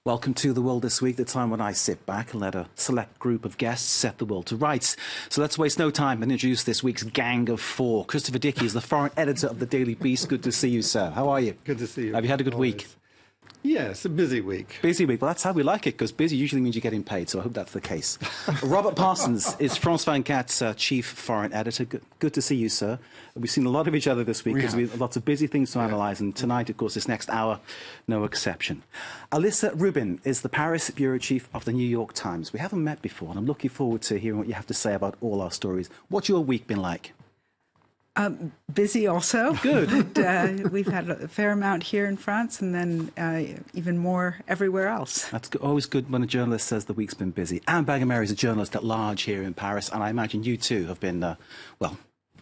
Welcome to The World This Week, the time when I sit back and let a select group of guests set the world to rights. So let's waste no time and introduce this week's gang of four. Christopher Dickey is the foreign editor of the Daily Beast. Good to see you, sir. How are you? Good to see you. Have you had a good week? Yes, a busy week. Busy week. Well, that's how we like it, because busy usually means you're getting paid, so I hope that's the case. Robert Parsons is France 24's chief foreign editor. Good to see you, sir. We've seen a lot of each other this week because we have lots of busy things to analyse, and tonight, of course, this next hour, no exception. Alyssa Rubin is the Paris bureau chief of the New York Times. We haven't met before, and I'm looking forward to hearing what you have to say about all our stories. What's your week been like? Busy also. Good. We've had a fair amount here in France and then even more everywhere else. That's always good when a journalist says the week's been busy. Anne Baghamary is a journalist at large here in Paris, and I imagine you too have been, well,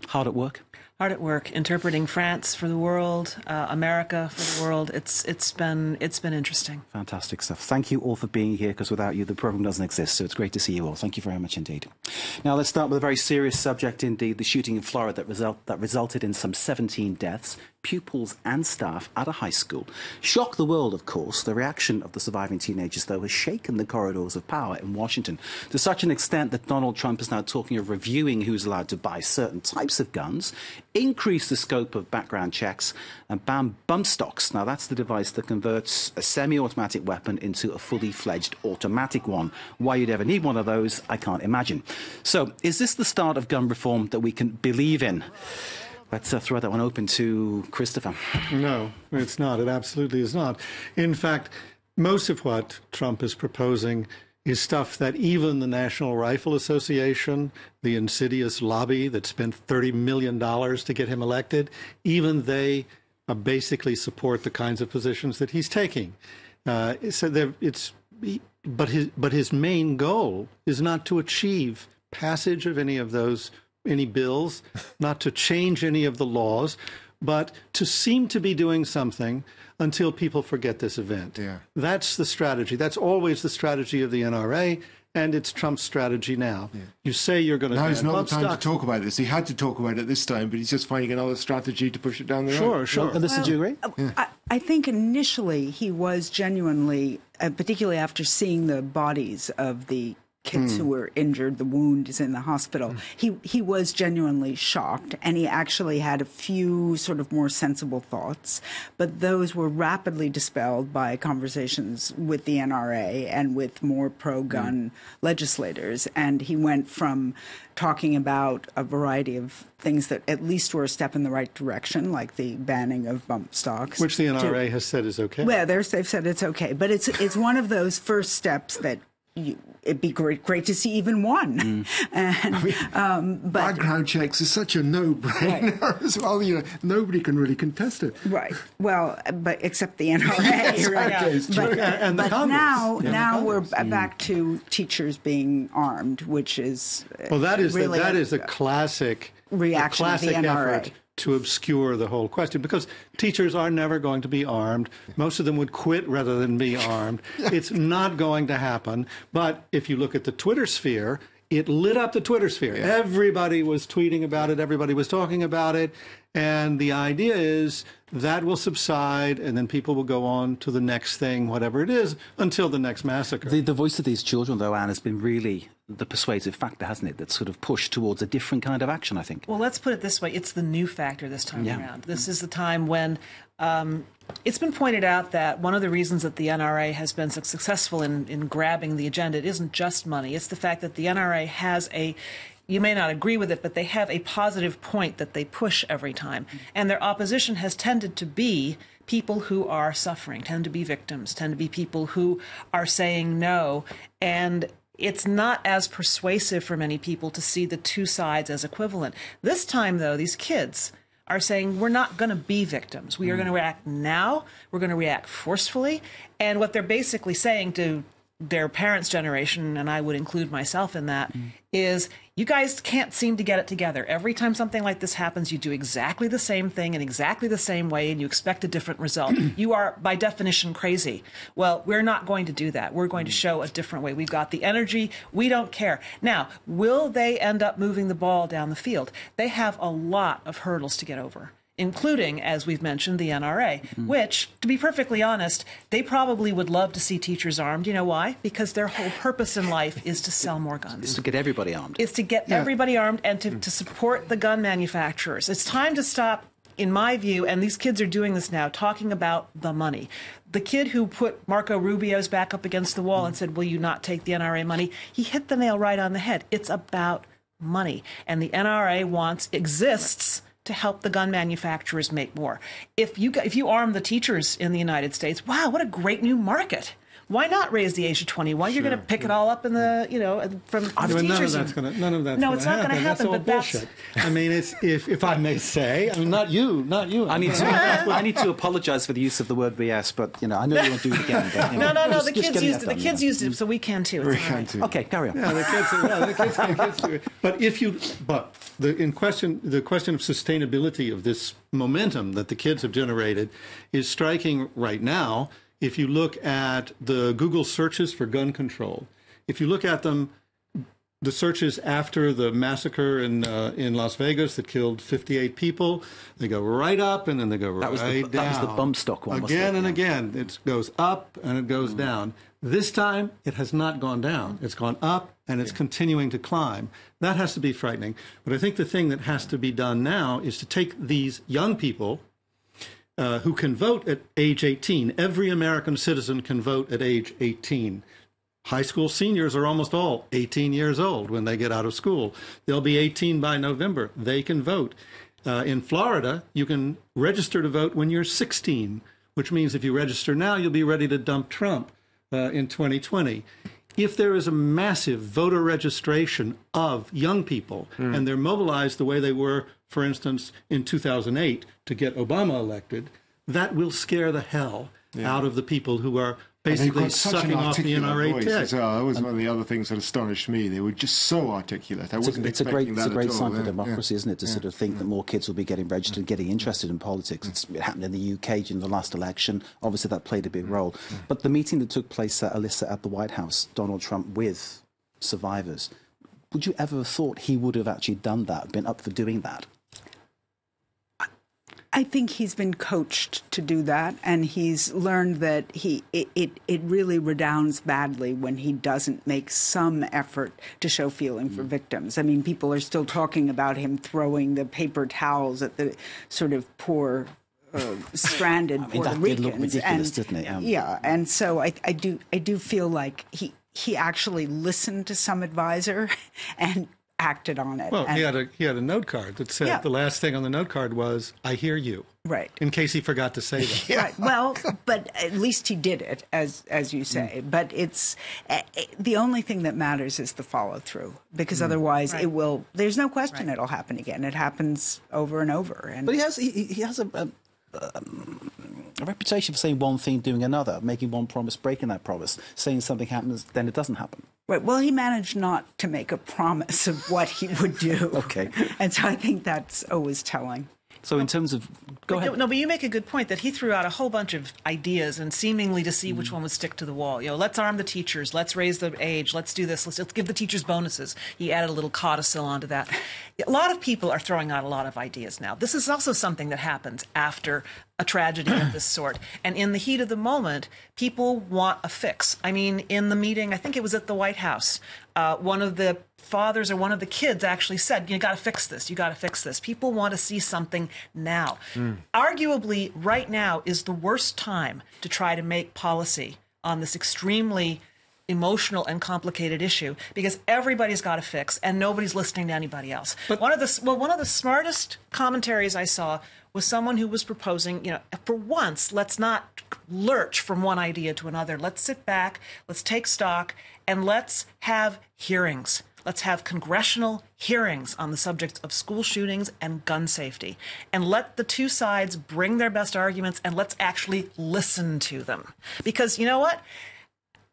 hard at work. Hard at work, interpreting France for the world, America for the world. It's been interesting. Fantastic stuff. Thank you all for being here, because without you, the program doesn't exist. So it's great to see you all. Thank you very much indeed. Now let's start with a very serious subject indeed: the shooting in Florida that resulted in some 17 deaths, pupils and staff at a high school. Shocked the world, of course. The reaction of the surviving teenagers, though, has shaken the corridors of power in Washington to such an extent that Donald Trump is now talking of reviewing who's allowed to buy certain types of guns, increase the scope of background checks, and ban bump stocks. Now, that's the device that converts a semi-automatic weapon into a fully fledged automatic one. Why you'd ever need one of those, I can't imagine. So, is this the start of gun reform that we can believe in? Let's throw that one open to Christopher. No, it's not. It absolutely is not. In fact, most of what Trump is proposing is stuff that even the National Rifle Association, the insidious lobby that spent $30 million to get him elected, even they basically support the kinds of positions that he's taking. But his main goal is not to achieve passage of any bills, not to change any of the laws, but to seem to be doing something until people forget this event. Yeah. That's the strategy. That's always the strategy of the NRA, and it's Trump's strategy now. Yeah. You say you're going to... Now is not the time to talk about this. He had to talk about it this time, but he's just finding another strategy to push it down the road. Sure. Alyssa, do you agree? Yeah. I think initially he was genuinely, particularly after seeing the bodies of the kids who were injured, the wound is in the hospital. He was genuinely shocked, and he actually had a few sort of more sensible thoughts, but those were rapidly dispelled by conversations with the NRA and with more pro-gun legislators. And he went from talking about a variety of things that at least were a step in the right direction, like the banning of bump stocks. Which the NRA has said is okay. Well, they've said it's okay, but it's one of those first steps that it'd be great to see even one. And, but background checks is such a no-brainer as well. You know, nobody can really contest it. Right. Well, but except the NRA. Yes, right? Okay, and the Congress. Now we're back to teachers being armed, which is well, that is really a classic reaction of the NRA. Effort to obscure the whole question, because teachers are never going to be armed. Most of them would quit rather than be armed. It's not going to happen. But if you look at the Twitter sphere, it lit up the Twitter sphere. Yeah. Everybody was tweeting about it. Everybody was talking about it. And the idea is that will subside, and then people will go on to the next thing, whatever it is, until the next massacre. The voice of these children, though, Anne, has been really the persuasive factor, hasn't it, that's sort of pushed towards a different kind of action, I think. Well, let's put it this way. It's the new factor this time around. This is the time when it's been pointed out that one of the reasons that the NRA has been so successful in grabbing the agenda, it isn't just money. It's the fact that the NRA has you may not agree with it, but they have a positive point that they push every time. And their opposition has tended to be people who are suffering, tend to be victims, tend to be people who are saying no. And it's not as persuasive for many people to see the two sides as equivalent. This time, though, these kids are saying we're not going to be victims. We are going to react now. We're going to react forcefully. And what they're basically saying to their parents' generation, and I would include myself in that, is you guys can't seem to get it together. Every time something like this happens, you do exactly the same thing in exactly the same way, and you expect a different result. You are, by definition, crazy. Well, we're not going to do that. We're going to show a different way. We've got the energy. We don't care. Now, will they end up moving the ball down the field? They have a lot of hurdles to get over. including, as we've mentioned, the NRA, which, to be perfectly honest, they probably would love to see teachers armed. You know why? Because their whole purpose in life is to sell more guns. It's to get everybody armed. It's to get everybody armed and to support the gun manufacturers. It's time to stop, in my view, and these kids are doing this now, talking about the money. The kid who put Marco Rubio's back up against the wall and said, will you not take the NRA money? He hit the nail right on the head. It's about money. And the NRA exists to help the gun manufacturers make more. If you arm the teachers in the United States, wow, what a great new market. Why not raise the age of 21? You're going to pick it all up in the, from the teachers. None of that's no, it's not going to happen. That's all bullshit. I mean, it's if I may say, I mean, not you. I need to apologise for the use of the word BS, but I know you won't do it again. But, no. The kids used it. The kids used it, so we can too. We can too. Okay, carry on. Yeah, the kids do it. But the question of sustainability of this momentum that the kids have generated is striking right now. If you look at the Google searches for gun control, if you look at them, the searches after the massacre in Las Vegas that killed 58 people, they go right up and then they go right down. That was the bump stock one. Again and again. It goes up and it goes down. This time, it has not gone down. It's gone up and it's continuing to climb. That has to be frightening. But I think the thing that has to be done now is to take these young people who can vote at age 18. Every American citizen can vote at age 18. High school seniors are almost all 18 years old when they get out of school. They'll be 18 by November. They can vote. In Florida, you can register to vote when you're 16, which means if you register now, you'll be ready to dump Trump in 2020. If there is a massive voter registration of young people and they're mobilized the way they were, for instance, in 2008 to get Obama elected, that will scare the hell out of the people who are basically sucking off the NRA tick. That was one of the other things that astonished me. They were just so articulate. I wasn't expecting that at all. It's a great sign for democracy, isn't it, to sort of think that more kids will be getting registered and getting interested in politics. It happened in the UK during the last election. Obviously, that played a big role. But the meeting that took place, Alyssa, at the White House, Donald Trump with survivors, would you ever have thought he would have actually done that, been up for doing that? I think he's been coached to do that, and he's learned that it really redounds badly when he doesn't make some effort to show feeling for victims. I mean, people are still talking about him throwing the paper towels at the sort of poor, stranded Puerto Ricans. Did look ridiculous, didn't it? Yeah, and so I do feel like he actually listened to some advisor and acted on it. Well, he had a note card that said the last thing on the note card was, "I hear you." Right. In case he forgot to say that. Right. Well, but at least he did it, as you say. But it's the only thing that matters is the follow through, because otherwise it will. There's no question it'll happen again. It happens over and over. And but he has a reputation for saying one thing, doing another, making one promise, breaking that promise, saying something happens, then it doesn't happen. Right. Well, he managed not to make a promise of what he would do. Okay. And so I think that's always telling. So in terms of... Go ahead. No, but you make a good point that he threw out a whole bunch of ideas and seemingly to see which one would stick to the wall. Let's arm the teachers. Let's raise the age. Let's do this. Let's give the teachers bonuses. He added a little codicil onto that. A lot of people are throwing out a lot of ideas now. This is also something that happens after a tragedy of this sort. And in the heat of the moment, people want a fix. I mean, in the meeting, I think it was at the White House, one of the fathers or one of the kids actually said, you got to fix this. You got to fix this. People want to see something now. Arguably, right now is the worst time to try to make policy on this extremely emotional and complicated issue, because everybody's got a fix and nobody's listening to anybody else. But one of the smartest commentaries I saw was someone who was proposing, for once, let's not lurch from one idea to another. Let's sit back, let's take stock, and let's have hearings. Let's have congressional hearings on the subjects of school shootings and gun safety. And let the two sides bring their best arguments, and let's actually listen to them. Because you know what?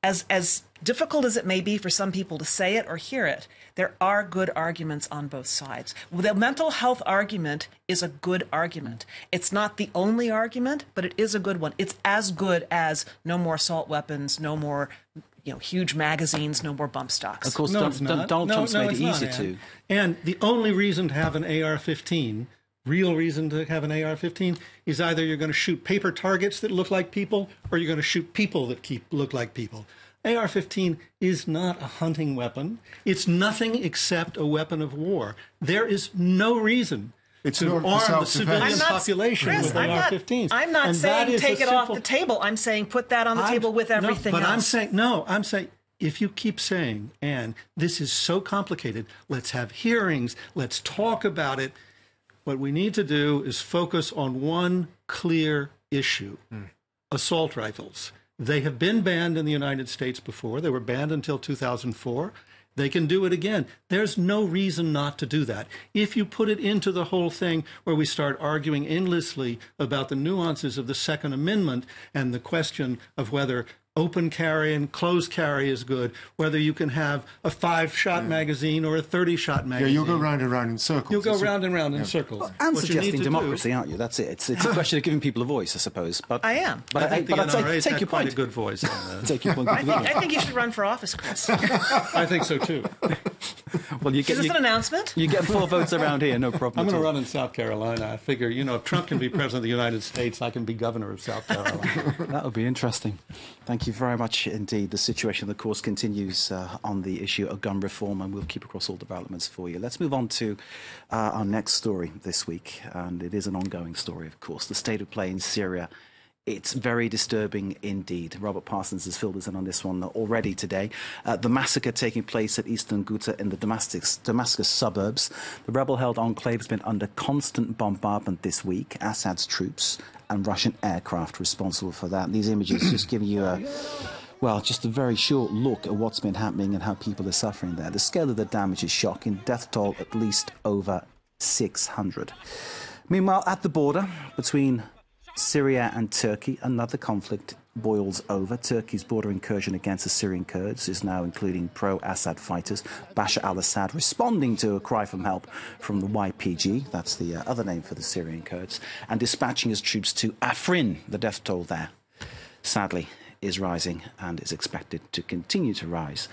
As difficult as it may be for some people to say it or hear it, there are good arguments on both sides. The mental health argument is a good argument. It's not the only argument, but it is a good one. It's as good as no more assault weapons, no more huge magazines, no more bump stocks. Of course, No, Donald Trump's made it easier to. And the only reason to have an AR-15 real reason to have an AR-15 is either you're going to shoot paper targets that look like people, or you're going to shoot people that look like people. AR-15 is not a hunting weapon. It's nothing except a weapon of war. There is no reason to arm the civilian population with AR-15s. I'm not saying take it off the table. I'm saying put that on the table with everything else. I'm saying, if you keep saying, Anne, this is so complicated, let's have hearings, let's talk about it. What we need to do is focus on one clear issue, assault rifles. They have been banned in the United States before. They were banned until 2004. They can do it again. There's no reason not to do that. If you put it into the whole thing where we start arguing endlessly about the nuances of the Second Amendment and the question of whether open carry and closed carry is good, whether you can have a 5-shot magazine or a 30-shot magazine. Yeah, you'll go round and round in circles. You'll go round and round in circles. Well, I'm suggesting democracy, aren't you? That's it. It's a question of giving people a voice, I suppose. But I am. But I think the NRA's take had your quite point. a good voice. Take your point. I think you should run for office, Chris. I think so, too. Well, Is this an announcement? You get 4 votes around here, no problem. I'm going to run in South Carolina. I figure, if Trump can be president of the United States, I can be governor of South Carolina. That would be interesting. Thank you very much indeed. The situation, of course, continues on the issue of gun reform, and we'll keep across all developments for you. Let's move on to our next story this week, and it is an ongoing story, of course. The state of play in Syria. It's very disturbing indeed. Robert Parsons has filled us in on this one already today. The massacre taking place at eastern Ghouta in the Damascus suburbs. The rebel-held enclave has been under constant bombardment this week. Assad's troops and Russian aircraft responsible for that. These images just give you just a very short look at what's been happening and how people are suffering there. The scale of the damage is shocking. Death toll at least over 600. Meanwhile, at the border between Syria and Turkey, another conflict boils over. Turkey's border incursion against the Syrian Kurds is now including pro-Assad fighters. Bashar al-Assad responding to a cry for help from the YPG, that's the other name for the Syrian Kurds, and dispatching his troops to Afrin. The death toll there, sadly, is rising and is expected to continue to rise.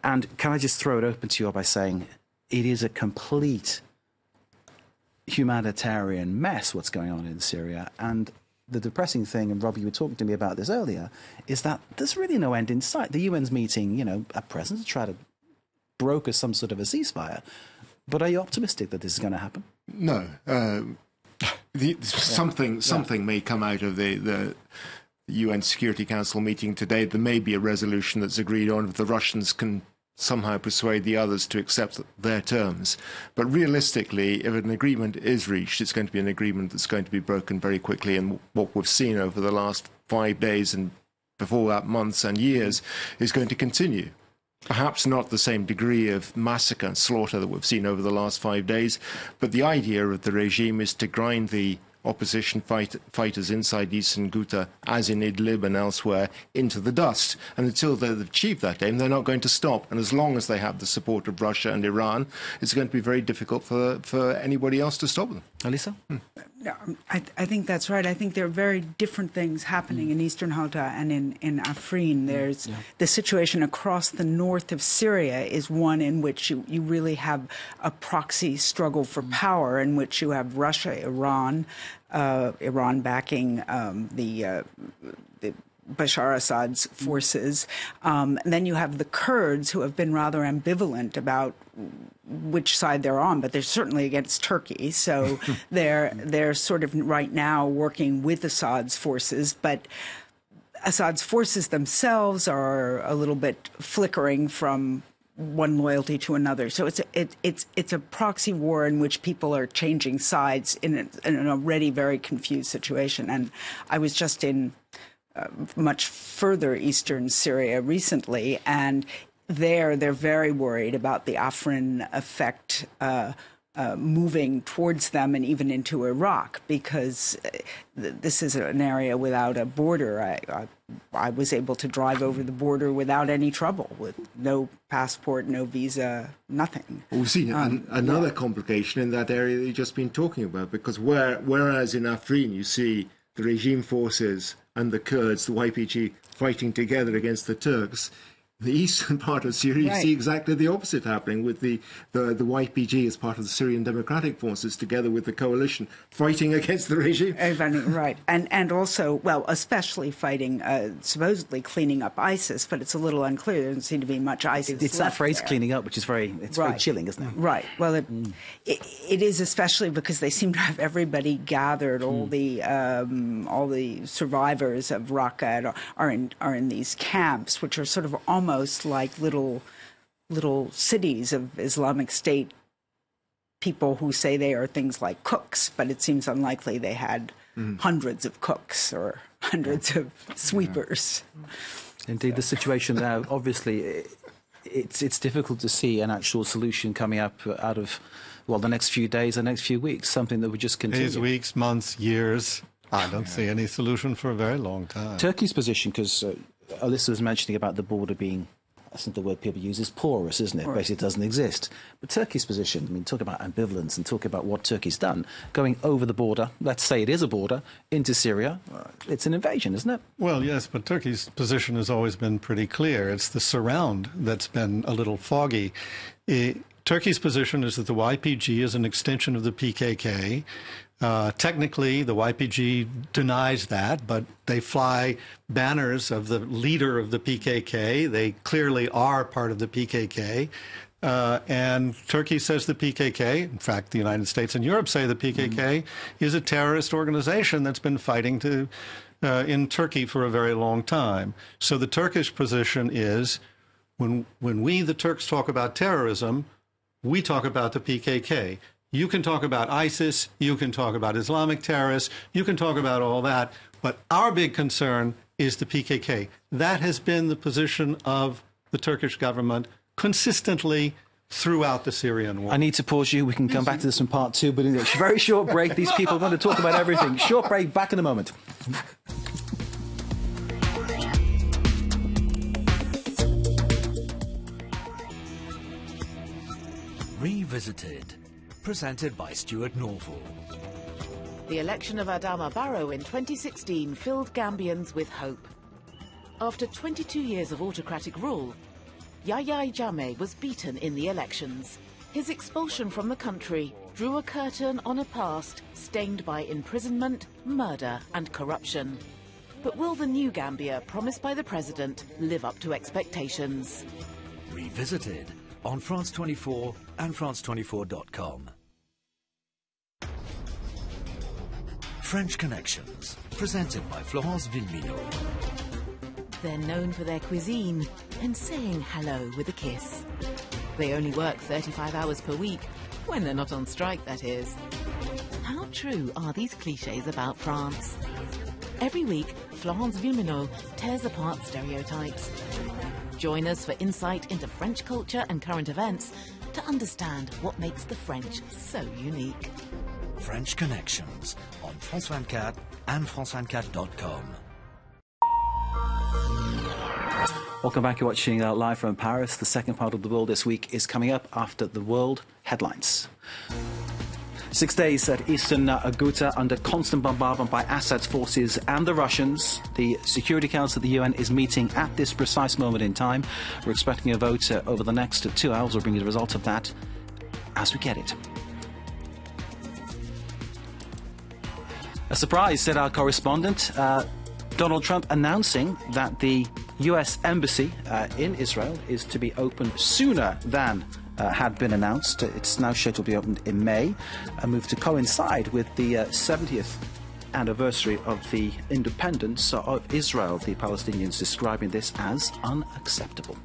And can I just throw it open to you by saying it is a complete humanitarian mess what's going on in Syria. And the depressing thing, and Rob, you were talking to me about this earlier, is that there's really no end in sight. The UN's meeting, at present to try to broker some sort of a ceasefire. But are you optimistic that this is going to happen? No. Something may come out of the UN Security Council meeting today. There may be a resolution that's agreed on if the Russians can somehow persuade the others to accept their terms. But realistically, if an agreement is reached, it's going to be an agreement that's going to be broken very quickly. And what we've seen over the last 5 days and before that months and years is going to continue. Perhaps not the same degree of massacre and slaughter that we've seen over the last 5 days, but the idea of the regime is to grind the opposition fighters inside eastern Ghouta, as in Idlib and elsewhere, into the dust. And until they've achieved that aim, they're not going to stop. And as long as they have the support of Russia and Iran, it's going to be very difficult for anybody else to stop them. Alisa? No, I think that's right. I think there are very different things happening in eastern Ghouta and in Afrin. There's the situation across the north of Syria is one in which you really have a proxy struggle for power, in which you have Russia, Iran backing the Bashar Assad's forces. And then you have the Kurds, who have been rather ambivalent about which side they're on, but they're certainly against Turkey. So they're sort of right now working with Assad's forces, but Assad's forces themselves are a little bit flickering from one loyalty to another. So it's a proxy war in which people are changing sides in an already very confused situation. And I was just in much further eastern Syria recently, and they're very worried about the Afrin effect moving towards them and even into Iraq, because this is an area without a border. I was able to drive over the border without any trouble, with no passport, no visa, nothing. We've seen another complication in that area that you've just been talking about, because whereas in Afrin you see the regime forces and the Kurds, the YPG, fighting together against the Turks, the eastern part of Syria, you Right. see exactly the opposite happening with the YPG as part of the Syrian Democratic Forces, together with the coalition, fighting against the regime. Right. And also, well, especially fighting, supposedly cleaning up ISIS, but it's a little unclear. There doesn't seem to be much ISIS It's that left phrase, there. cleaning up, which is very chilling, isn't it? Right. Well, it is, especially because they seem to have everybody gathered. All the survivors of Raqqa are in these camps, which are sort of almost like little cities of Islamic State people who say they are things like cooks, but it seems unlikely they had hundreds of cooks or hundreds of sweepers. Indeed, the situation now, obviously, it's difficult to see an actual solution coming up out of, well, the next few days, the next few weeks, something that would just continue. Days, weeks, months, years. I don't see any solution for a very long time. Turkey's position, because Alyssa was mentioning about the border being, I think the word people use is porous, isn't it? Right. Basically, it doesn't exist. But Turkey's position, I mean, talk about ambivalence and talk about what Turkey's done, going over the border, let's say it is a border, into Syria, it's an invasion, isn't it? Well, yes, but Turkey's position has always been pretty clear. It's the surround that's been a little foggy. Turkey's position is that the YPG is an extension of the PKK. Technically, the YPG denies that, but they fly banners of the leader of the PKK. They clearly are part of the PKK. And Turkey says the PKK, in fact, the United States and Europe say the PKK is a terrorist organization that's been fighting in Turkey for a very long time. So the Turkish position is, when we, the Turks, talk about terrorism, we talk about the PKK. You can talk about ISIS, you can talk about Islamic terrorists, you can talk about all that, but our big concern is the PKK. That has been the position of the Turkish government consistently throughout the Syrian war. I need to pause you. We can come back to this in part two, but in a very short break. These people want to talk about everything. Short break, back in a moment. Revisited, presented by Stuart Norval. The election of Adama Barrow in 2016 filled Gambians with hope. After 22 years of autocratic rule, Yahya Jammeh was beaten in the elections. His expulsion from the country drew a curtain on a past stained by imprisonment, murder and corruption. But will the new Gambia promised by the president live up to expectations? Revisited on France 24 and France24.com. French Connections, presented by Florence Villemino. They're known for their cuisine and saying hello with a kiss. They only work 35 hours per week, when they're not on strike, that is. How true are these cliches about France? Every week, Florence Villemino tears apart stereotypes. Join us for insight into French culture and current events to understand what makes the French so unique. French Connections on France 24 and France24.com. Welcome back. You're watching live from Paris. The second part of The World This Week is coming up after the world headlines. 6 days at eastern Ghouta under constant bombardment by Assad's forces and the Russians. The Security Council of the UN is meeting at this precise moment in time. We're expecting a vote over the next 2 hours. We'll bring you the result of that as we get it. A surprise, said our correspondent. Donald Trump announcing that the US Embassy in Israel is to be opened sooner than had been announced. It's now scheduled to be opened in May, a move to coincide with the 70th anniversary of the independence of Israel. The Palestinians describing this as unacceptable.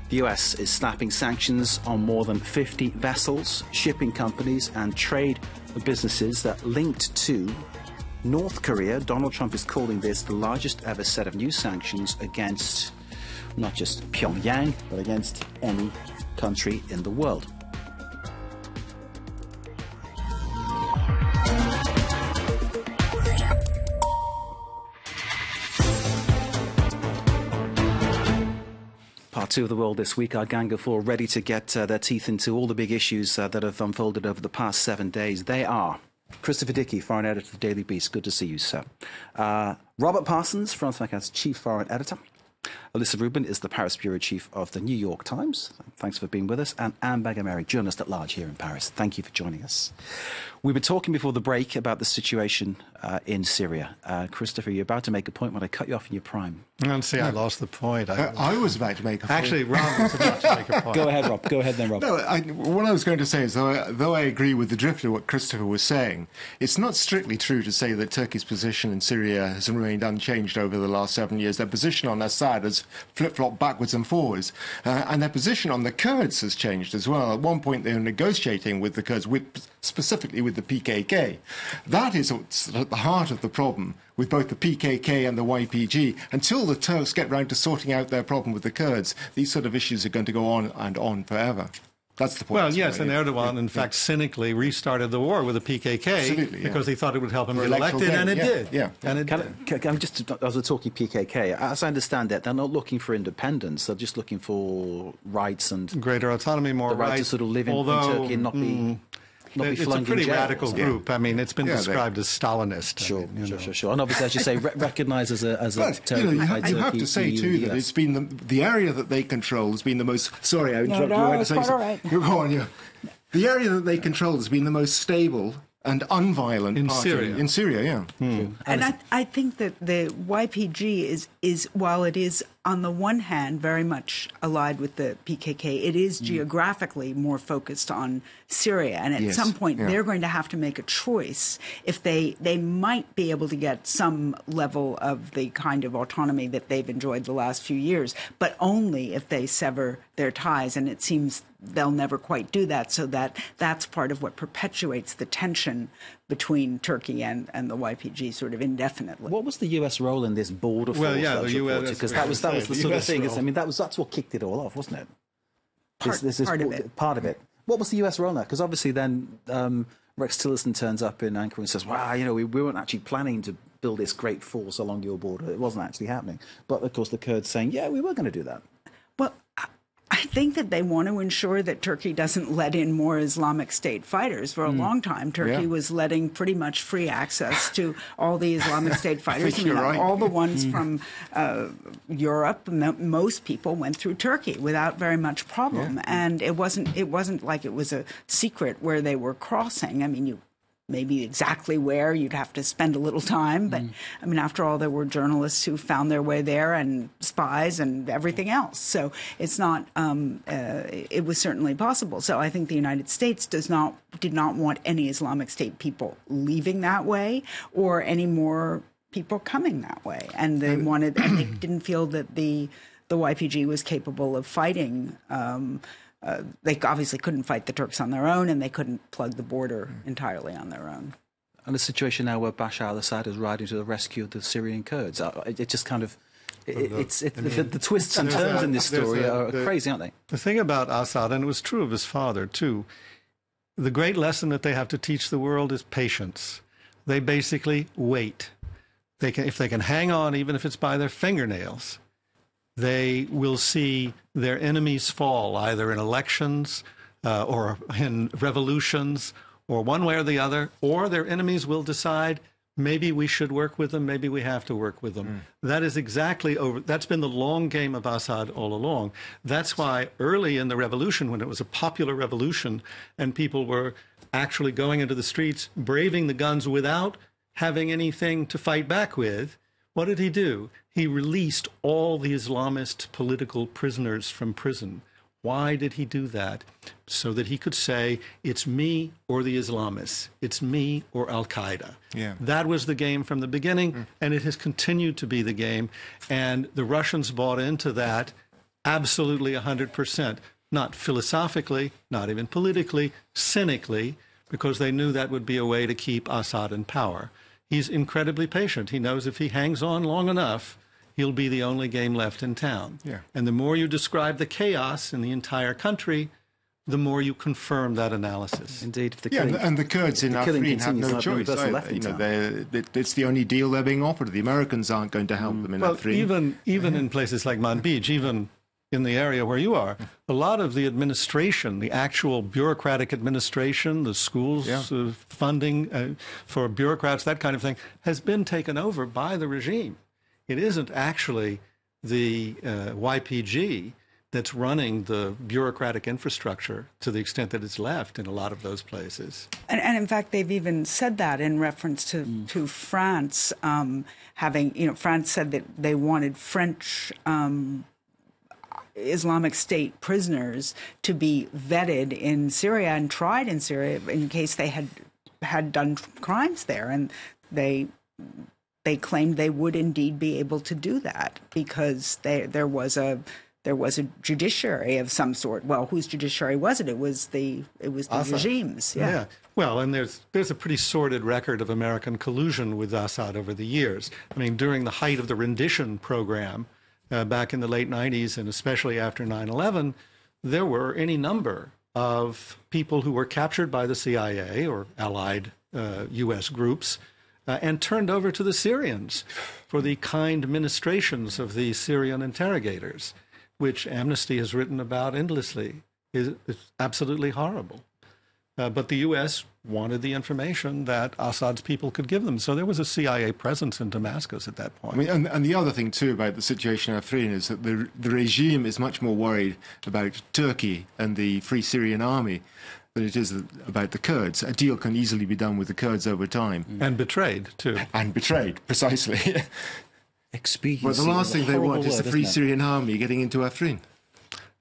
The US is slapping sanctions on more than 50 vessels, shipping companies and trade businesses that linked to North Korea. Donald Trump is calling this the largest ever set of new sanctions against not just Pyongyang, but against any country in the world. Part two of The World This Week. Our gang of four ready to get their teeth into all the big issues that have unfolded over the past 7 days. They are Christopher Dickey, foreign editor of the Daily Beast. Good to see you, sir. Robert Parsons, France 24's chief foreign editor. Alyssa Rubin is the Paris bureau chief of the New York Times. Thanks for being with us. And Anne Bagameri, journalist at large here in Paris. Thank you for joining us. We were talking before the break about the situation in Syria. Christopher, you're about to make a point when I cut you off in your prime. And see, I lost the point. I was about to make a point. Actually, Rob was about to make a point. Go ahead, Rob. Go ahead then, Rob. No, what I was going to say is, though I agree with the drift of what Christopher was saying, it's not strictly true to say that Turkey's position in Syria has remained unchanged over the last 7 years. Their position on Assad has flip-flopped backwards and forwards, and their position on the Kurds has changed as well. At one point, they were negotiating with the Kurds, specifically with the PKK. That is at the heart of the problem with both the PKK and the YPG. Until the Turks get round to sorting out their problem with the Kurds, these sort of issues are going to go on and on forever. That's the point. Well, yes, and Erdogan, in fact, cynically restarted the war with the PKK because he thought it would help him get elected, and it did. Yeah. And it did. As we're talking PKK, as I understand it, they're not looking for independence. They're just looking for rights and greater autonomy, more the right to sort of live in Turkey and not be. It's a pretty radical group. I mean, it's been described as Stalinist. Sure. And obviously, as you say, recognised as a territory. You have to say, too, that it's been the area that they control has been the most... Sorry, I interrupted you. It's quite all right. Go on, The area that they control has been the most stable and unviolent in Syria, And I think that the YPG is while it is on the one hand very much allied with the PKK, it is geographically more focused on Syria, and at some point they're going to have to make a choice if they might be able to get some level of the kind of autonomy that they've enjoyed the last few years, but only if they sever their ties, and it seems they'll never quite do that, so that's part of what perpetuates the tension between Turkey and the YPG sort of indefinitely. What was the U.S. role in this border force? Well, yeah, the U.S. because that was the sort of thing. I mean, that's what kicked it all off, wasn't it? Part of it. What was the U.S. role now? Because obviously then Rex Tillerson turns up in Ankara and says, "Wow, we weren't actually planning to build this great force along your border. It wasn't actually happening." But of course, the Kurds saying, "Yeah, we were going to do that." Well, I think that they want to ensure that Turkey doesn't let in more Islamic State fighters. For a long time, Turkey was letting pretty much free access to all the Islamic State fighters. All the ones from Europe, most people went through Turkey without very much problem. And it wasn't like it was a secret where they were crossing. I mean, maybe exactly where, you'd have to spend a little time. But, I mean, after all, there were journalists who found their way there and spies and everything else. So it's not, it was certainly possible. So I think the United States did not want any Islamic State people leaving that way or any more people coming that way. And they didn't feel that the YPG was capable of fighting they obviously couldn't fight the Turks on their own, and they couldn't plug the border entirely on their own. And the situation now where Bashar al-Assad is riding to the rescue of the Syrian Kurds, it just kind of, the twists and turns in this story are crazy, aren't they? The thing about Assad, and it was true of his father too, the great lesson that they have to teach the world is patience. They basically wait. If they can hang on, even if it's by their fingernails, they will see their enemies fall, either in elections or in revolutions, or one way or the other, or their enemies will decide, maybe we should work with them, maybe we have to work with them. That is exactly that's been the long game of Assad all along. That's why early in the revolution, when it was a popular revolution and people were actually going into the streets, braving the guns without having anything to fight back with, what did he do? He released all the Islamist political prisoners from prison. Why did he do that? So that he could say, it's me or the Islamists. It's me or al-Qaeda. Yeah. That was the game from the beginning, and it has continued to be the game. And the Russians bought into that absolutely 100%. Not philosophically, not even politically, cynically, because they knew that would be a way to keep Assad in power. He's incredibly patient. He knows if he hangs on long enough, he'll be the only game left in town. Yeah. And the more you describe the chaos in the entire country, the more you confirm that analysis. Indeed. And the Kurds in Afrin have no choice. It's the only deal they're being offered. The Americans aren't going to help them in Afrin. Even in places like Manbij, even in the area where you are, a lot of the administration, the actual bureaucratic administration, the schools funding for bureaucrats, that kind of thing, has been taken over by the regime. It isn't actually the YPG that's running the bureaucratic infrastructure to the extent that it's left in a lot of those places. And in fact, they've even said that in reference to France, France said that they wanted French Islamic State prisoners to be vetted in Syria and tried in Syria in case they had done crimes there. And they claimed they would indeed be able to do that because there was a judiciary of some sort. Well, whose judiciary was it? It was the regime's. Yeah. Well, and there's a pretty sordid record of American collusion with Assad over the years. I mean, during the height of the rendition program back in the late 90s, and especially after 9/11, there were any number of people who were captured by the CIA or allied U.S. groups and turned over to the Syrians for the kind ministrations of the Syrian interrogators, which Amnesty has written about endlessly. It's absolutely horrible. But the U.S. wanted the information that Assad's people could give them. So there was a CIA presence in Damascus at that point. I mean, and the other thing, too, about the situation in Afrin is that the regime is much more worried about Turkey and the Free Syrian Army than it is about the Kurds. A deal can easily be done with the Kurds over time. And betrayed, too. And betrayed, precisely. Expediency. But the last thing they want is the Free Syrian Army getting into Afrin.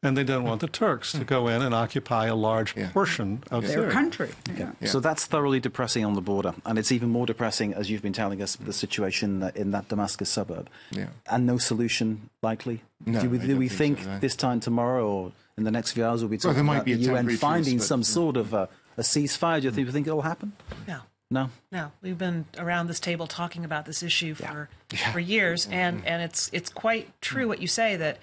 And they don't want the Turks to go in and occupy a large portion of their Syria. country. Yeah. So that's thoroughly depressing on the border. And it's even more depressing, as you've been telling us, the situation in that Damascus suburb. Yeah. And no solution likely? No, do we think so, no. this time tomorrow or in the next few hours we'll be talking about the UN finding some sort of a ceasefire? Do you think it'll happen? No. No. We've been around this table talking about this issue for years, and it's quite true what you say that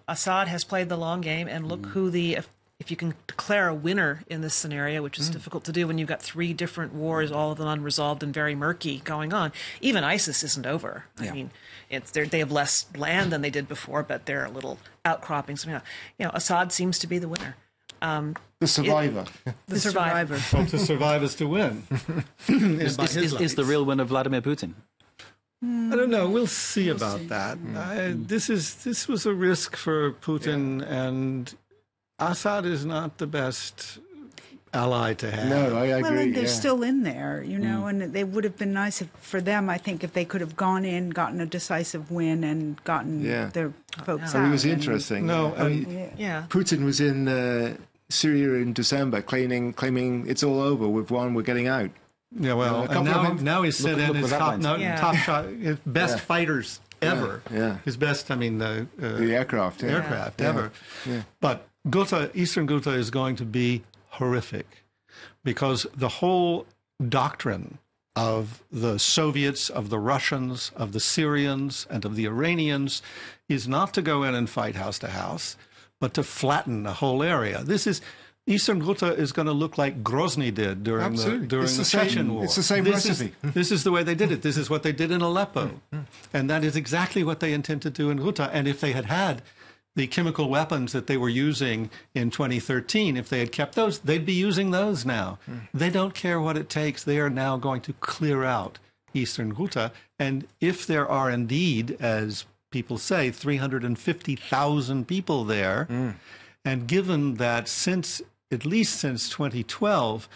Assad has played the long game, and look who if you can declare a winner in this scenario, which is difficult to do when you've got 3 different wars, all of them unresolved and very murky going on. Even ISIS isn't over. I mean, they have less land than they did before, but there are little outcroppings. Assad seems to be the winner. The survivor. The survivor. Well, to survive is to win. Is the real winner Vladimir Putin? I don't know. We'll see about that. This was a risk for Putin, and Assad is not the best ally to have. No, I agree. Well, and they're still in there, and they would have been nice for them, I think, if they could have gone in, gotten a decisive win, and gotten their folks out. It was interesting. Putin was in Syria in December, claiming it's all over. We've won. We're getting out. Yeah, well, now he's sent in his top shot, his best fighters ever. His best, the aircraft. Ever. Yeah. But Eastern Ghouta is going to be horrific because the whole doctrine of the Soviets, of the Russians, of the Syrians, and of the Iranians is not to go in and fight house to house, but to flatten the whole area. Eastern Ghouta is going to look like Grozny did during the Chechen War. It's the same recipe. This is the way they did it. This is what they did in Aleppo. And that is exactly what they intend to do in Ghouta. And if they had had the chemical weapons that they were using in 2013, if they had kept those, they'd be using those now. They don't care what it takes. They are now going to clear out Eastern Ghouta. And if there are indeed, as people say, 350,000 people there, and given that at least since 2012,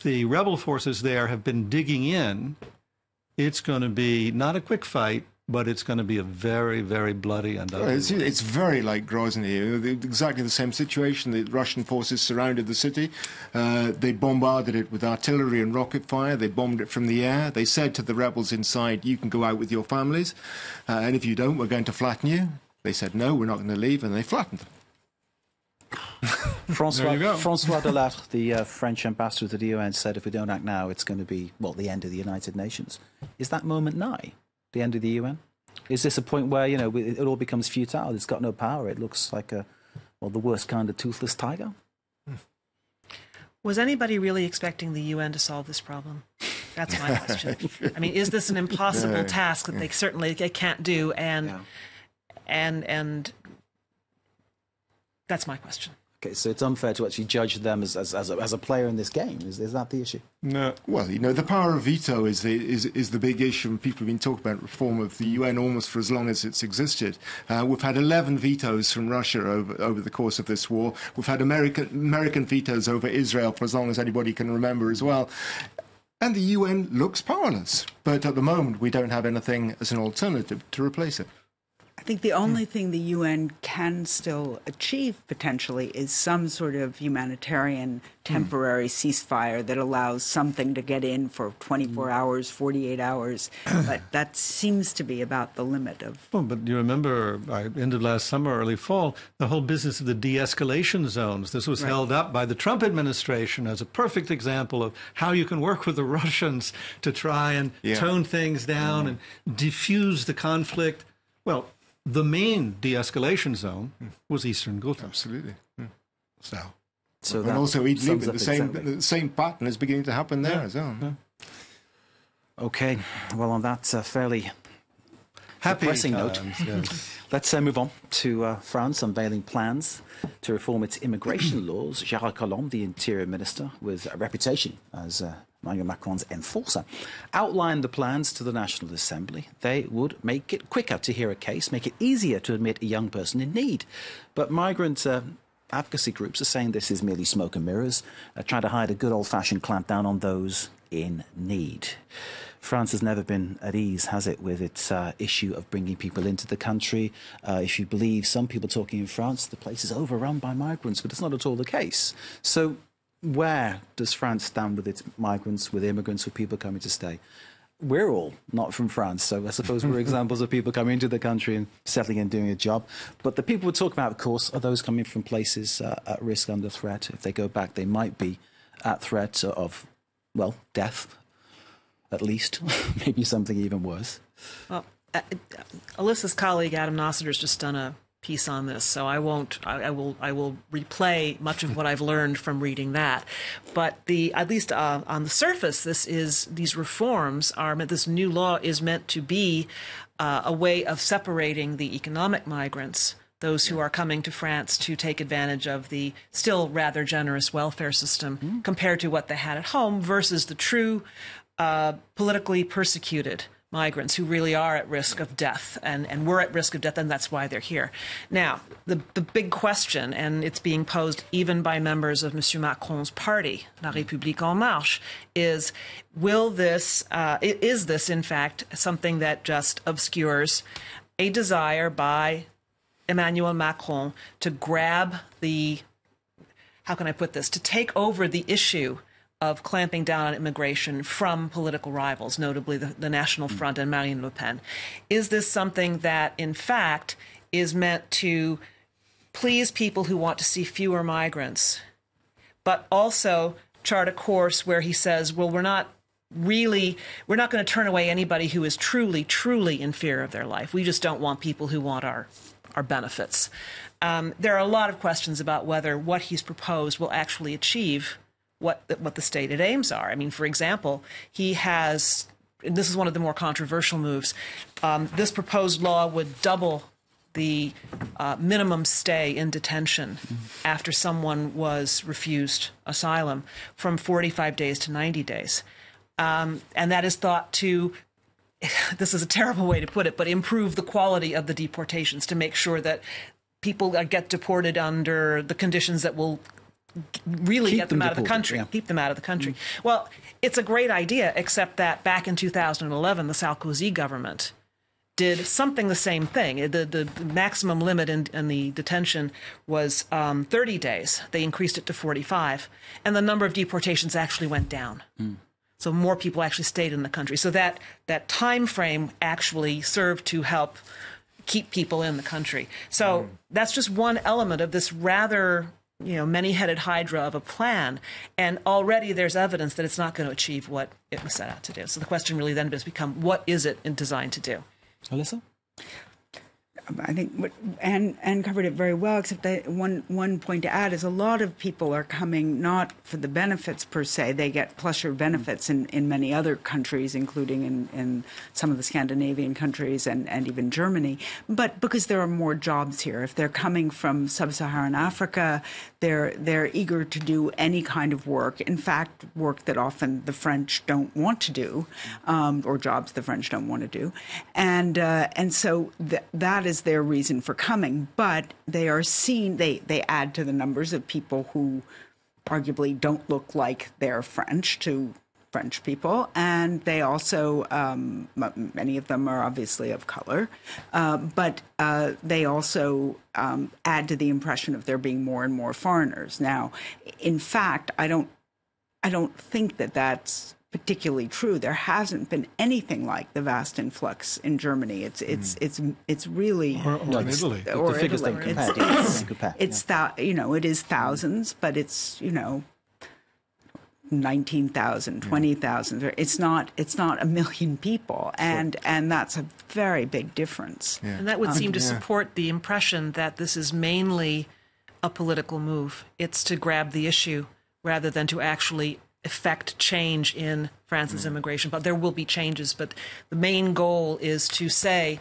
the rebel forces there have been digging in, it's going to be not a quick fight, but it's going to be a very, very bloody and ugly. It's very like Grozny. Exactly the same situation. The Russian forces surrounded the city. They bombarded it with artillery and rocket fire. They bombed it from the air. They said to the rebels inside, you can go out with your families, and if you don't, we're going to flatten you. They said, no, we're not going to leave, and they flattened them. Francois Delattre, the French ambassador to the UN, said if we don't act now, it's going to be, the end of the United Nations. Is that moment nigh, the end of the UN? Is this a point where, it all becomes futile? It's got no power. It looks like the worst kind of toothless tiger? Was anybody really expecting the UN to solve this problem? That's my question. I mean, is this an impossible task that they certainly can't do? And That's my question. Okay, so it's unfair to actually judge them as a player in this game. Is that the issue? No. Well, the power of veto is the big issue, and people have been talking about reform of the UN almost for as long as it's existed. We've had 11 vetoes from Russia over the course of this war. We've had American vetoes over Israel for as long as anybody can remember as well. And the UN looks powerless. But at the moment, we don't have anything as an alternative to replace it. I think the only thing the UN can still achieve potentially is some sort of humanitarian temporary ceasefire that allows something to get in for 24 hours, 48 hours. But that seems to be about the limit of... Well, but you remember, end of last summer, early fall, the whole business of the de-escalation zones. This was held up by the Trump administration as a perfect example of how you can work with the Russians to try and tone things down and diffuse the conflict. Well, the main de-escalation zone was Eastern Ghouta. Absolutely. So and also the same pattern is beginning to happen there as well. Yeah. Okay, well, on that fairly happy depressing note, yes. let's move on to France, unveiling plans to reform its immigration laws. Gérard Collomb, the Interior Minister, with a reputation as Emmanuel Macron's enforcer, outlined the plans to the National Assembly. They would make it quicker to hear a case, make it easier to admit a young person in need. But migrant advocacy groups are saying this is merely smoke and mirrors, trying to hide a good old-fashioned clampdown on those in need. France has never been at ease, has it, with its issue of bringing people into the country. If you believe some people talking in France, the place is overrun by migrants, but it's not at all the case. So where does France stand with its migrants, with immigrants, with people coming to stay? We're all not from France, so I suppose we're examples of people coming into the country and settling and doing a job. But the people we're talking about, of course, are those coming from places at risk, under threat. If they go back, they might be at threat of, well, death, at least, maybe something even worse. Well, Alyssa's colleague Adam Nossiter's just done a piece on this, so I will replay much of what I've learned from reading that. But at least on the surface, these reforms are meant. This new law is meant to be a way of separating the economic migrants, those who are coming to France to take advantage of the still rather generous welfare system, compared to what they had at home, versus the true politically persecuted migrants who really are at risk of death and were at risk of death, and that's why they're here. Now, the big question, and it's being posed even by members of M. Macron's party, La République En Marche, is is this in fact something that just obscures a desire by Emmanuel Macron to grab to take over the issue of clamping down on immigration from political rivals, notably the National Front and Marine Le Pen? Is this something that, in fact, is meant to please people who want to see fewer migrants, but also chart a course where he says, well, we're not going to turn away anybody who is truly, truly in fear of their life. We just don't want people who want our benefits. There are a lot of questions about whether what he's proposed will actually achieve what the stated aims are. I mean, for example, he has, and this is one of the more controversial moves, this proposed law would double the minimum stay in detention after someone was refused asylum from 45 days to 90 days. And that is thought to, this is a terrible way to put it, but improve the quality of the deportations, to make sure that people get deported under the conditions that will really get them out of the country, keep them out of the country. Well, it's a great idea, except that back in 2011, the Sarkozy government did something the same thing. The maximum limit in the detention was 30 days. They increased it to 45, and the number of deportations actually went down. So more people actually stayed in the country. So that time frame actually served to help keep people in the country. So that's just one element of this rather many-headed hydra of a plan, and already there's evidence that it's not going to achieve what it was set out to do. So the question really then does become, what is it designed to do? Alyssa? I think Anne covered it very well, except that one point to add is a lot of people are coming not for the benefits per se. They get plush benefits in many other countries, including in some of the Scandinavian countries and even Germany, but because there are more jobs here. If they're coming from sub-Saharan Africa, they're eager to do any kind of work. In fact, work that often the French don't want to do, or jobs the French don't want to do. And so that is their reason for coming. But they are seen, they add to the numbers of people who arguably don't look like they're French to French people. And they also, many of them are obviously of color, but they also add to the impression of there being more and more foreigners. Now, in fact, I don't think that that's particularly true. There hasn't been anything like the vast influx in Germany. It's really or in Italy. Or the figures Italy. don't compare. It is thousands, but it's 19,000, 20,000. It's not a million people, and that's a very big difference. Yeah. And that would seem to support the impression that this is mainly a political move. It's to grab the issue rather than to actually effect change in France's immigration. But there will be changes. But the main goal is to say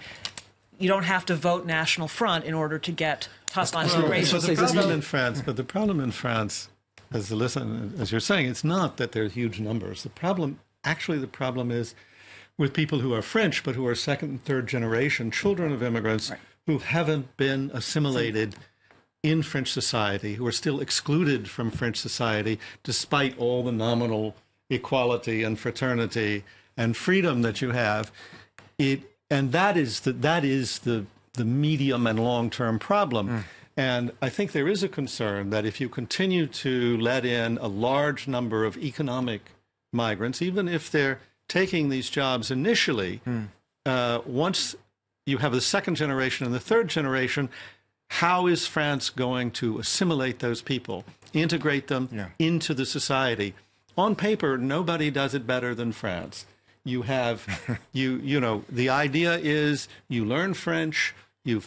you don't have to vote National Front in order to get tough on immigration. The problem in France, as you're saying, it's not that there are huge numbers. The problem is with people who are French, but who are second and third generation children of immigrants who haven't been assimilated in French society, who are still excluded from French society, despite all the nominal equality and fraternity and freedom that you have. And that is the medium and long-term problem. And I think there is a concern that if you continue to let in a large number of economic migrants, even if they're taking these jobs initially, once you have the second generation and the third generation, how is France going to assimilate those people, integrate them into the society? On paper, nobody does it better than France. You have, the idea is you learn French, you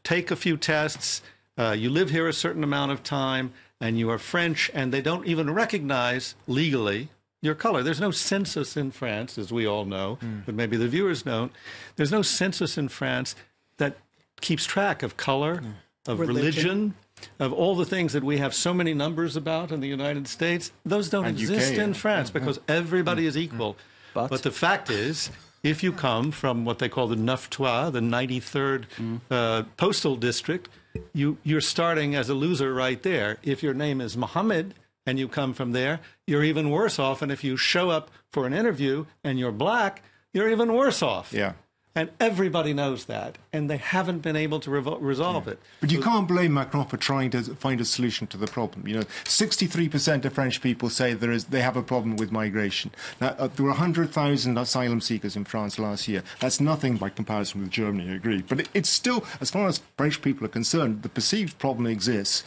take a few tests, you live here a certain amount of time, and you are French, and they don't even recognize legally your color. There's no census in France, as we all know, but maybe the viewers don't. There's no census in France that keeps track of color, of religion, of all the things that we have so many numbers about in the United States. Those don't exist in France because everybody is equal. But the fact is, if you come from what they call the 9-3, the 93rd postal district, you're starting as a loser right there. If your name is Mohammed and you come from there, you're even worse off. And if you show up for an interview and you're black, you're even worse off. Yeah. And everybody knows that, and they haven't been able to resolve it. But you can't blame Macron for trying to find a solution to the problem. 63% of French people say they have a problem with migration. Now, there were 100,000 asylum seekers in France last year. That's nothing by comparison with Germany, I agree. But it's still, as far as French people are concerned, the perceived problem exists.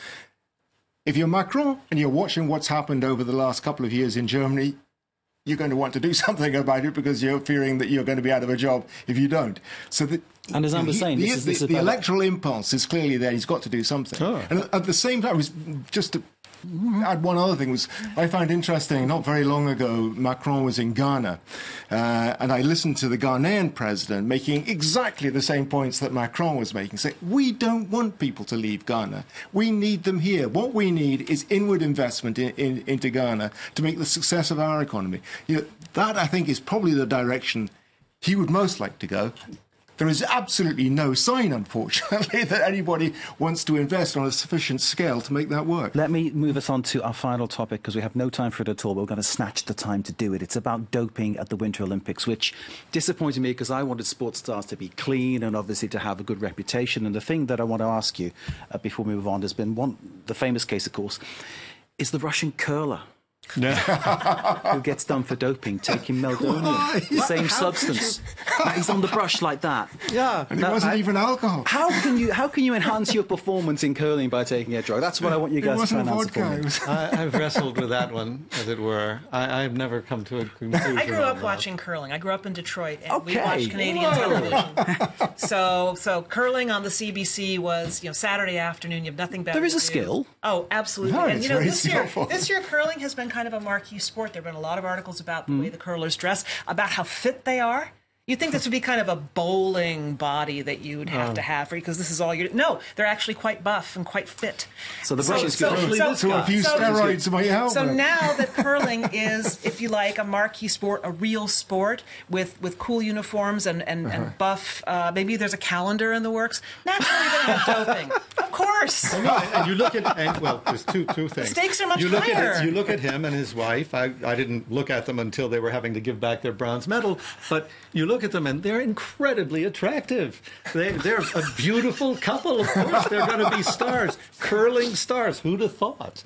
If you're Macron and you're watching what's happened over the last couple of years in Germany, you're going to want to do something about it because you're fearing that you're going to be out of a job if you don't. So and as I was saying, the electoral impulse is clearly there. He's got to do something. Sure. And at the same time, just to add one other thing, I found interesting, not very long ago, Macron was in Ghana, and I listened to the Ghanaian president making exactly the same points that Macron was making, saying, we don't want people to leave Ghana. We need them here. What we need is inward investment into Ghana to make the success of our economy. That, I think, is probably the direction he would most like to go. There is absolutely no sign, unfortunately, that anybody wants to invest on a sufficient scale to make that work. Let me move us on to our final topic, because we have no time for it at all, but we're going to snatch the time to do it. It's about doping at the Winter Olympics, which disappointed me because I wanted sports stars to be clean and obviously to have a good reputation. And the thing that I want to ask you before we move on has been the famous case, of course, is the Russian curler who gets done for doping, taking meldonium, the same substance. He's on the brush like that. Yeah. And it wasn't even alcohol. How can you enhance your performance in curling by taking a drug? That's what I want you guys to try and answer for me. I've wrestled with that one, as it were. I've never come to a conclusion. I grew up on watching curling. I grew up in Detroit, and we Okay. watched Canadian television. So curling on the CBC was, Saturday afternoon. You have nothing better. There is to a do. skill. Oh, absolutely. No, And it's very this year skillful. curling has been kind of a marquee sport. There have been a lot of articles about the way the curlers dress, about how fit they are. You'd think this would be kind of a bowling body that you would have to have, because this is all you. No, they're actually quite buff and quite fit. So the brush is good. So a few steroids might help. So now that curling is, if you like, a marquee sport, a real sport with cool uniforms and buff, maybe there's a calendar in the works. Naturally, you're going to have doping. Of course. And you look at, well, there's two things. The stakes are much you look higher. You look at him and his wife. I didn't look at them until they were having to give back their bronze medal, but you look at them and they're incredibly attractive. They're a beautiful couple. Of course, they're going to be stars, curling stars. Who'd have thought?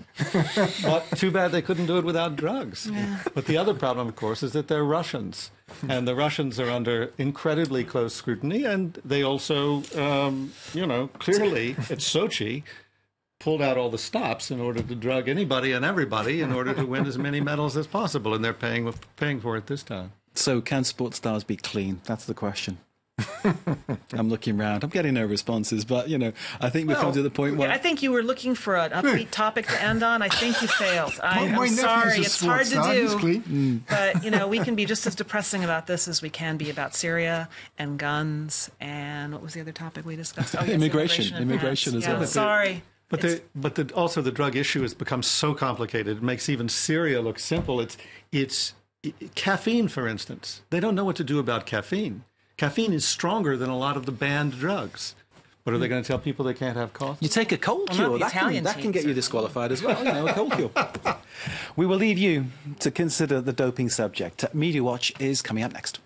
But too bad they couldn't do it without drugs. Yeah. But the other problem, of course, is that they're Russians. And the Russians are under incredibly close scrutiny. And they also, clearly at Sochi, pulled out all the stops in order to drug anybody and everybody in order to win as many medals as possible. And they're paying for it this time. So can sports stars be clean? That's the question. I'm looking around. I'm getting no responses, but, I think we've come to the point where... I think you were looking for an upbeat topic to end on. I think you failed. My I'm nephew's sorry. a It's hard sports to star. He's do. clean. But, we can be just as depressing about this as we can be about Syria and guns and what was the other topic we discussed? Oh, yes, Immigration as yeah, well. Sorry. But also the drug issue has become so complicated. It makes even Syria look simple. It's caffeine, for instance. They don't know what to do about caffeine. Caffeine is stronger than a lot of the banned drugs. But are they going to tell people they can't have coffee? You take a cold cure, that can get you disqualified as well, a cold cure. We will leave you to consider the doping subject. Media Watch is coming up next.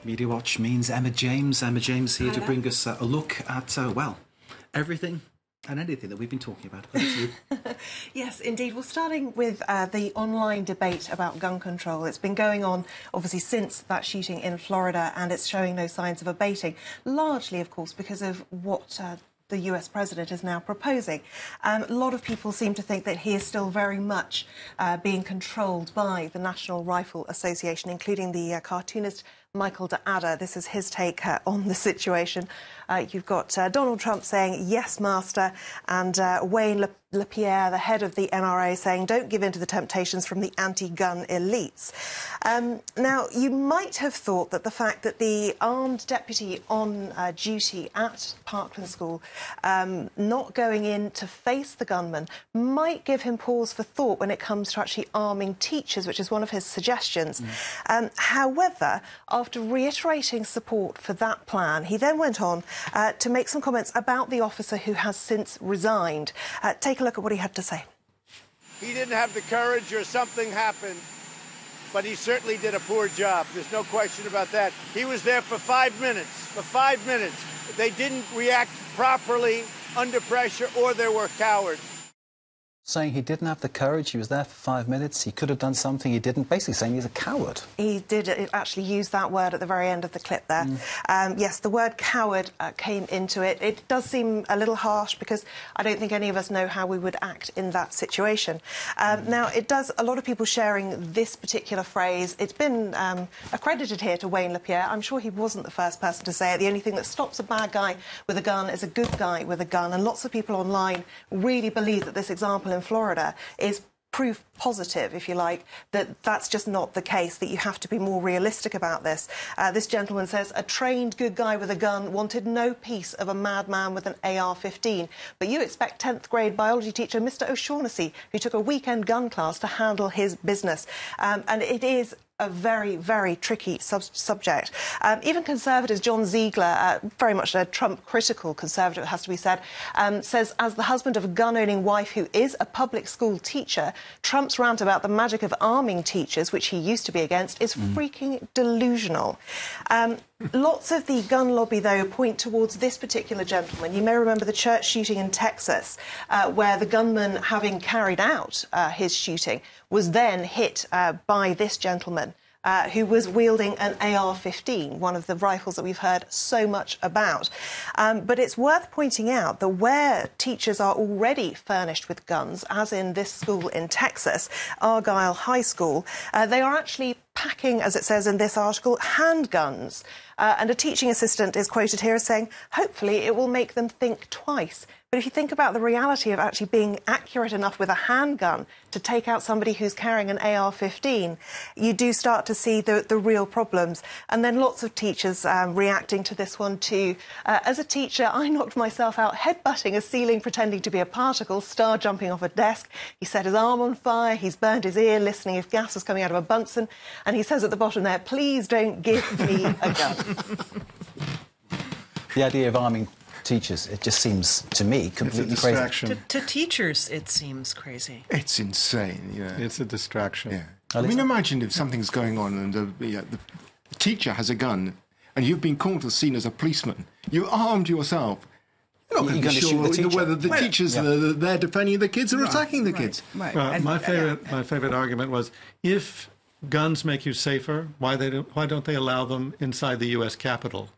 Media Watch means Emma James. Emma James here to bring us a look at, everything and anything that we've been talking about. Yes, indeed. Well, starting with the online debate about gun control. It's been going on, obviously, since that shooting in Florida, and it's showing no signs of abating, largely, of course, because of what the US president is now proposing. A lot of people seem to think that he is still very much being controlled by the National Rifle Association, including the cartoonist Michael de Adder. This is his take on the situation. You've got Donald Trump saying, yes, master, and Wayne LaPierre, the head of the NRA, saying, don't give in to the temptations from the anti-gun elites. Now, you might have thought that the fact that the armed deputy on duty at Parkland School not going in to face the gunman might give him pause for thought when it comes to actually arming teachers, which is one of his suggestions. However, after reiterating support for that plan, he then went on to make some comments about the officer who has since resigned. Take a look at what he had to say. He didn't have the courage or something happened, but he certainly did a poor job. There's no question about that. He was there for 5 minutes. For 5 minutes. They didn't react properly under pressure, or they were cowards. Saying he didn't have the courage, he was there for 5 minutes, he could have done something, he didn't, basically saying he's a coward. He did actually use that word at the very end of the clip there. Yes, the word coward came into it. It does seem a little harsh because I don't think any of us know how we would act in that situation. Now, it does, a lot of people sharing this particular phrase. It's been accredited here to Wayne LaPierre. I'm sure he wasn't the first person to say it. The only thing that stops a bad guy with a gun is a good guy with a gun. And lots of people online really believe that this example in Florida is proof positive, if you like, that that's just not the case, that you have to be more realistic about this. This gentleman says a trained good guy with a gun wanted no piece of a madman with an AR-15. But you expect 10th grade biology teacher Mr. O'Shaughnessy, who took a weekend gun class, to handle his business. And it is a very, very tricky subject. Even conservatives, John Ziegler, very much a Trump-critical conservative, it has to be said, says, as the husband of a gun-owning wife who is a public school teacher, Trump's rant about the magic of arming teachers, which he used to be against, is freaking delusional. Lots of the gun lobby, though, point towards this particular gentleman. You may remember the church shooting in Texas, where the gunman, having carried out his shooting, was then hit by this gentleman, who was wielding an AR-15, one of the rifles that we've heard so much about. But it's worth pointing out that where teachers are already furnished with guns, as in this school in Texas, Argyle High School, they are actually packing, as it says in this article, handguns. And a teaching assistant is quoted here as saying, hopefully it will make them think twice. But if you think about the reality of actually being accurate enough with a handgun to take out somebody who's carrying an AR-15, you do start to see the real problems. And then lots of teachers reacting to this one too. As a teacher, I knocked myself out headbutting a ceiling pretending to be a particle, star jumping off a desk. He set his arm on fire, he's burned his ear listening if gas was coming out of a Bunsen. And he says at the bottom there, please don't give me a gun. The idea of arming teachers, it just seems to me completely crazy. To teachers, it seems crazy. It's insane, yeah. It's a distraction. Yeah. I mean, imagine if something's going on and the teacher has a gun and you've been called to seen as a policeman. You armed yourself. You're not going to be sure whether the teachers they're defending the kids or attacking the kids. Right. My favorite argument was, if guns make you safer, why don't they allow them inside the U.S. Capitol?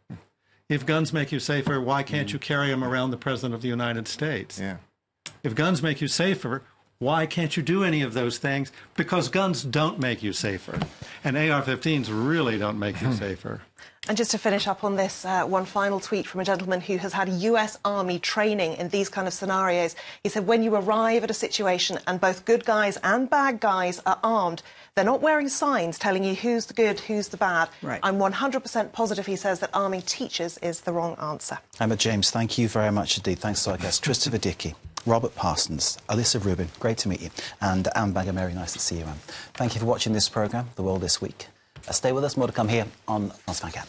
If guns make you safer, why can't you carry them around the President of the United States? Yeah. If guns make you safer, why can't you do any of those things? Because guns don't make you safer. And AR-15s really don't make you safer. And just to finish up on this, one final tweet from a gentleman who has had US Army training in these kind of scenarios. He said, when you arrive at a situation and both good guys and bad guys are armed, they're not wearing signs telling you who's the good, who's the bad. Right. I'm 100% positive, he says, that arming teachers is the wrong answer. Emma James, thank you very much indeed. Thanks to our guests, Christopher Dickey, Robert Parsons, Alyssa Rubin, great to meet you, and Anne Bagger-Mary, nice to see you, Anne. Thank you for watching this programme, The World This Week. Stay with us, more to come here on France 24.